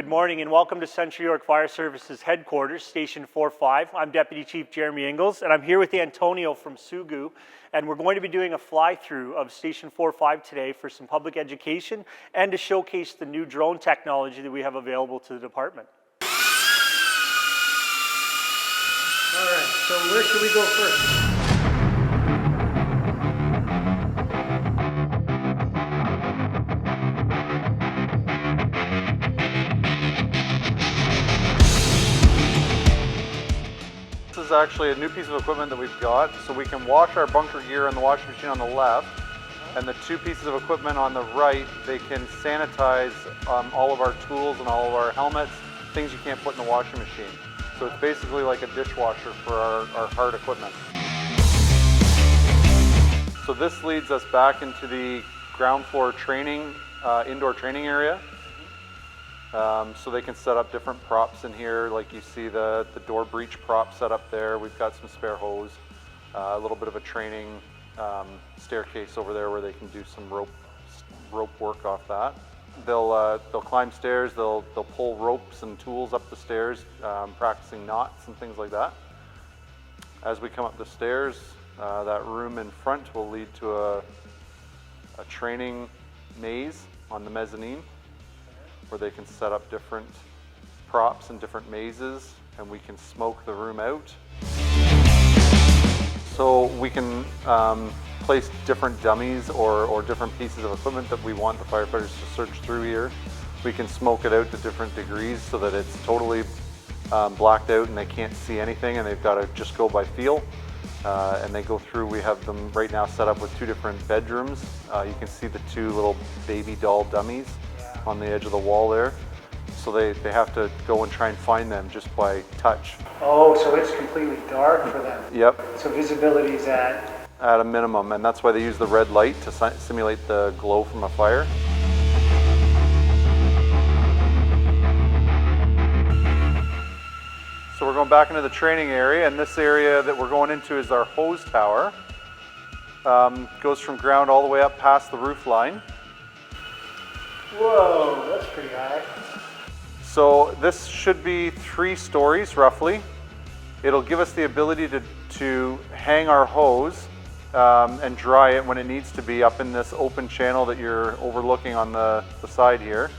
Good morning and welcome to Central York Fire Services Headquarters, Station 4-5. I'm Deputy Chief Jeremy Ingalls and I'm here with Antonio from Sugu, and we're going to be doing a fly-through of Station 4-5 today for some public education and to showcase the new drone technology that we have available to the department. All right, so where should we go first? This is actually a new piece of equipment that we've got, so we can wash our bunker gear in the washing machine on the left, and the two pieces of equipment on the right, they can sanitize all of our tools and all of our helmets, things you can't put in the washing machine. So it's basically like a dishwasher for our hard equipment. So this leads us back into the ground floor training, indoor training area. So they can set up different props in here, like you see the door breach prop set up there. We've got some spare hose, a little bit of a training staircase over there where they can do some rope work off that. They'll climb stairs, they'll pull ropes and tools up the stairs, practicing knots and things like that. As we come up the stairs, that room in front will lead to a training maze on the mezzanine, where they can set up different props and different mazes, and we can smoke the room out. So we can place different dummies or different pieces of equipment that we want the firefighters to search through here. We can smoke it out to different degrees so that it's totally blacked out and they can't see anything, and they've got to just go by feel. And they go through, we have them right now set up with two different bedrooms. You can see the two little baby doll dummies on the edge of the wall there. So they have to go and try and find them just by touch. Oh, so it's completely dark for them. Yep. So visibility is at a minimum, and that's why they use the red light to simulate the glow from a fire. So we're going back into the training area, and this area that we're going into is our hose tower. Goes from ground all the way up past the roof line. Whoa, that's pretty high. So this should be 3 stories roughly. It'll give us the ability to hang our hose and dry it when it needs to be up in this open channel that you're overlooking on the side here.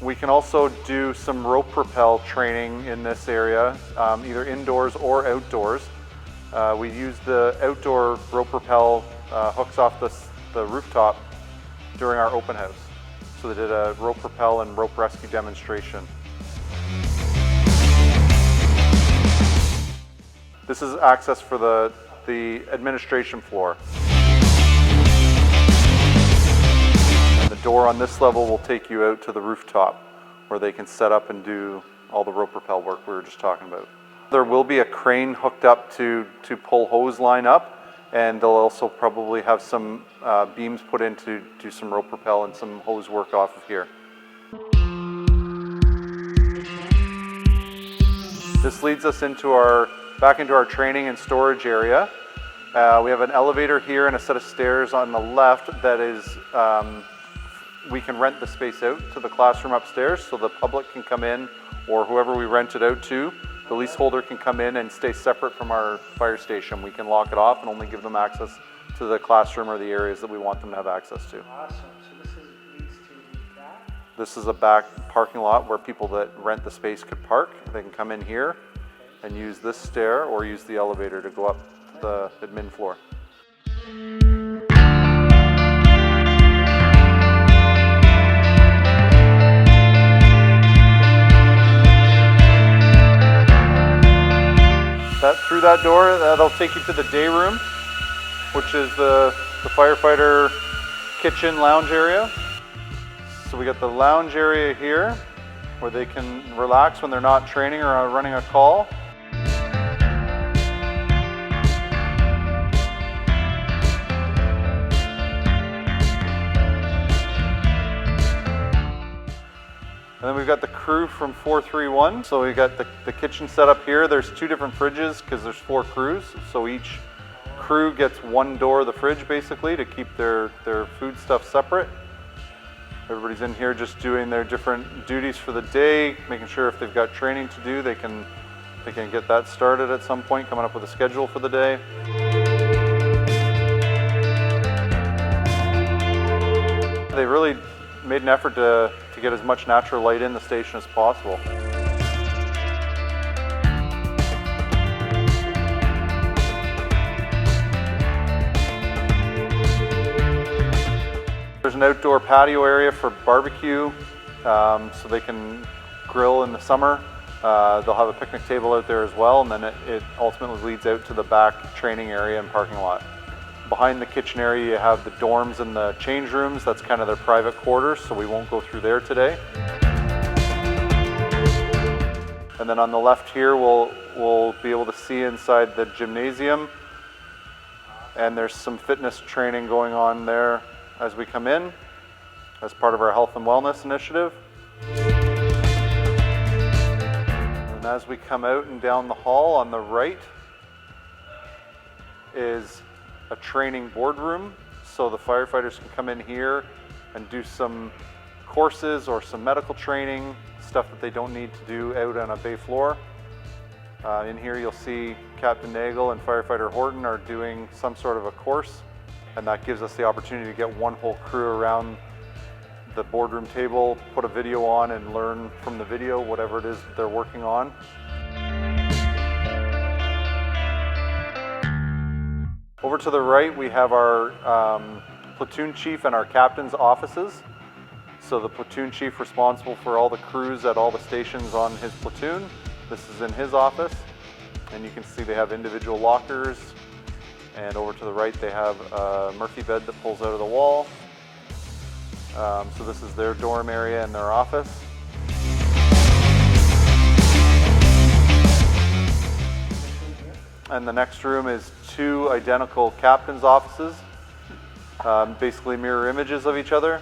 We can also do some rope rappel training in this area, either indoors or outdoors. We use the outdoor rope rappel hooks off the rooftop during our open house. So they did a rope rappel and rope rescue demonstration. This is access for the administration floor. And the door on this level will take you out to the rooftop where they can set up and do all the rope rappel work we were just talking about. There will be a crane hooked up to pull hose line up, and they'll also probably have some beams put in to do some rope rappel and some hose work off of here. This leads us back into our training and storage area. We have an elevator here and a set of stairs on the left that is, we can rent the space out to the classroom upstairs so the public can come in, or whoever we rent it out to. The leaseholder can come in and stay separate from our fire station. We can lock it off and only give them access to the classroom or the areas that we want them to have access to. Awesome. So this leads to that? This is a back parking lot where people that rent the space could park. They can come in here and use this stair or use the elevator to go up to the admin floor. Through that door, that'll take you to the day room, which is the firefighter kitchen lounge area. So we got the lounge area here where they can relax when they're not training or running a call. And then we've got the crew from 431. So we got the kitchen set up here. There's 2 different fridges because there's 4 crews. So each crew gets one door of the fridge basically to keep their food stuff separate. Everybody's in here just doing their different duties for the day, making sure if they've got training to do, they can get that started at some point, coming up with a schedule for the day. They really made an effort to get as much natural light in the station as possible. There's an outdoor patio area for barbecue, so they can grill in the summer. They'll have a picnic table out there as well, and then it ultimately leads out to the back training area and parking lot. Behind the kitchen area, you have the dorms and the change rooms. That's kind of their private quarters, so we won't go through there today. And then on the left here, we'll be able to see inside the gymnasium, and there's some fitness training going on there as we come in as part of our health and wellness initiative. And as we come out and down the hall on the right is a training boardroom, so the firefighters can come in here and do some courses or some medical training, stuff that they don't need to do out on a bay floor. In here you'll see Captain Nagel and Firefighter Horton are doing some sort of a course, and that gives us the opportunity to get one whole crew around the boardroom table, put a video on and learn from the video whatever it is that they're working on. Over to the right we have our platoon chief and our captain's offices. So the platoon chief responsible for all the crews at all the stations on his platoon. This is in his office, and you can see they have individual lockers. And over to the right they have a Murphy bed that pulls out of the wall. So this is their dorm area and their office. And the next room is two identical captain's offices, basically mirror images of each other.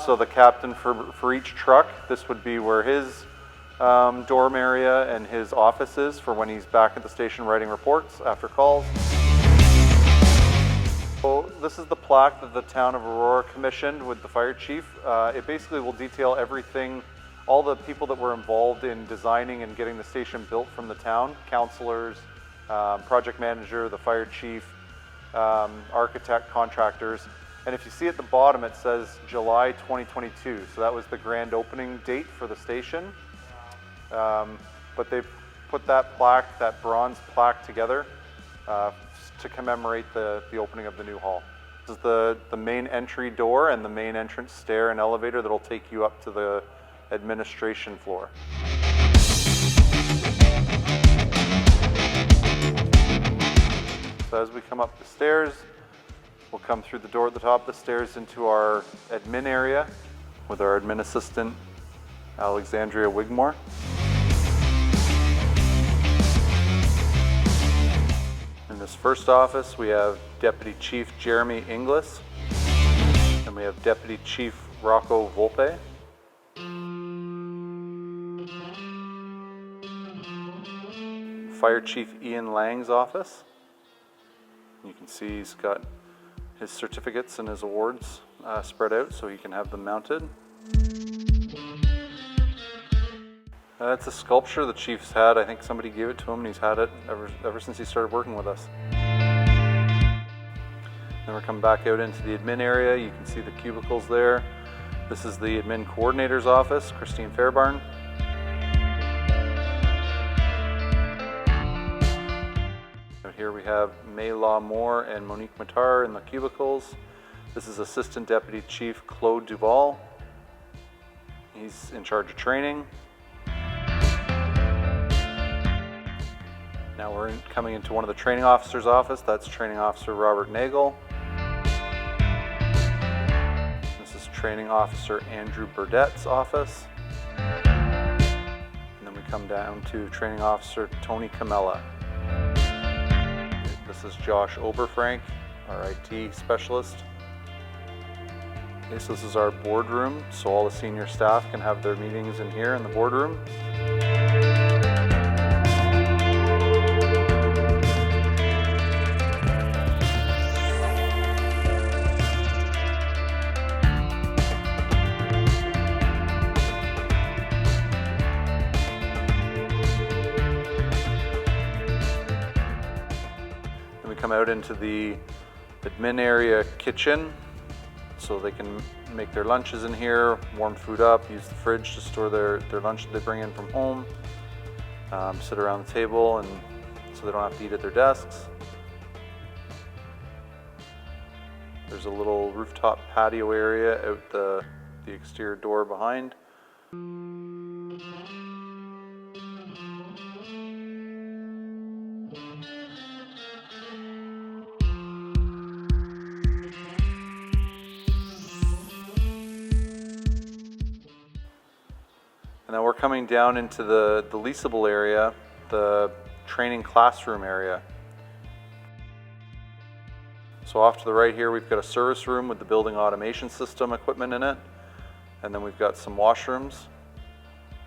So the captain for each truck, this would be where his dorm area and his office is for when he's back at the station writing reports after calls. So this is the plaque that the town of Aurora commissioned with the fire chief. It basically will detail everything, all the people that were involved in designing and getting the station built from the town, councilors, project manager, the fire chief, architect, contractors. And if you see at the bottom, it says July 2022. So that was the grand opening date for the station. But they put that plaque, that bronze plaque together to commemorate the opening of the new hall. This is the main entry door and the main entrance stair and elevator that'll take you up to the administration floor. So as we come up the stairs, we'll come through the door at the top of the stairs into our admin area with our admin assistant, Alexandria Wigmore. In this first office, we have Deputy Chief Jeremy Inglis, and we have Deputy Chief Rocco Volpe. Fire Chief Ian Lang's office. You can see he's got his certificates and his awards spread out so he can have them mounted. It's a sculpture the chief's had. I think somebody gave it to him and he's had it ever since he started working with us. Then we're coming back out into the admin area. You can see the cubicles there. This is the admin coordinator's office, Christine Fairbarn. Out here we have Maylaw Moore and Monique Matar in the cubicles. This is Assistant Deputy Chief Claude Duval. He's in charge of training. Now we're coming into one of the training officer's office. That's Training Officer Robert Nagel. This is Training Officer Andrew Burdett's office. And then we come down to Training Officer Tony Camella. This is Josh Oberfrank, our IT specialist. Okay, so this is our boardroom, so all the senior staff can have their meetings in here in the boardroom. come out into the admin area kitchen, so they can make their lunches in here, warm food up, use the fridge to store their lunch that they bring in from home, sit around the table, and so they don't have to eat at their desks. There's a little rooftop patio area out the exterior door behind. And then we're coming down into the leasable area, the training classroom area. So off to the right here, we've got a service room with the building automation system equipment in it. And then we've got some washrooms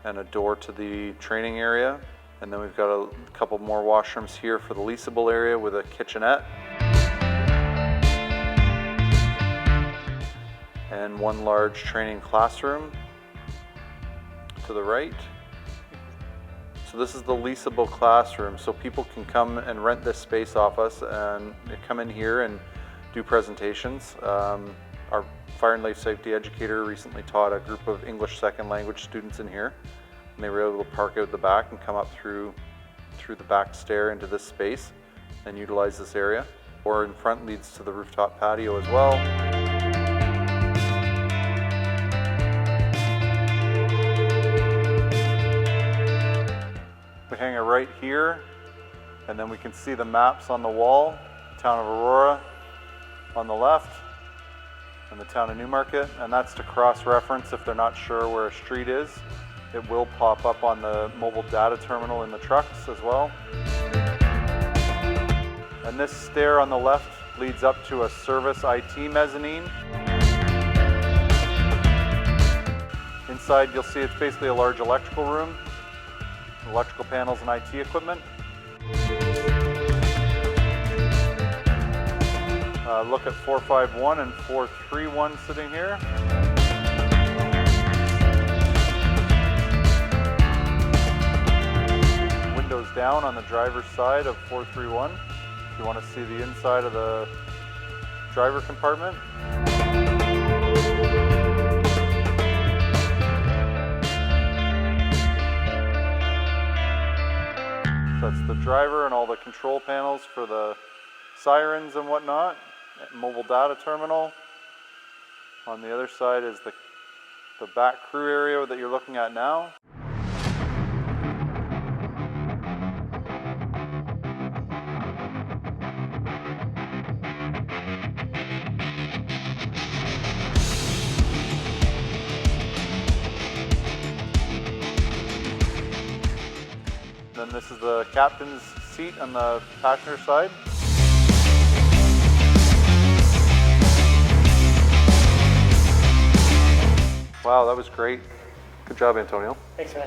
and a door to the training area. And then we've got a couple more washrooms here for the leasable area with a kitchenette. And one large training classroom to the right. So this is the leasable classroom. So people can come and rent this space off us and come in here and do presentations. Our fire and life safety educator recently taught a group of English second language students in here, and they were able to park out the back and come up through the back stair into this space and utilize this area. Or in front leads to the rooftop patio as well. We hang it right here, and then we can see the maps on the wall. Town of Aurora on the left, and the town of Newmarket, and that's to cross-reference if they're not sure where a street is. It will pop up on the mobile data terminal in the trucks as well. And this stair on the left leads up to a service IT mezzanine. Inside you'll see it's basically a large electrical room, electrical panels and IT equipment. Look at 451 and 431 sitting here. Windows down on the driver's side of 431 if you want to see the inside of the driver compartment. That's the driver and all the control panels for the sirens and whatnot. Mobile data terminal. On the other side is the back crew area that you're looking at now. Then this is the captain's seat on the passenger side. Wow, that was great. Good job, Antonio. Thanks, man.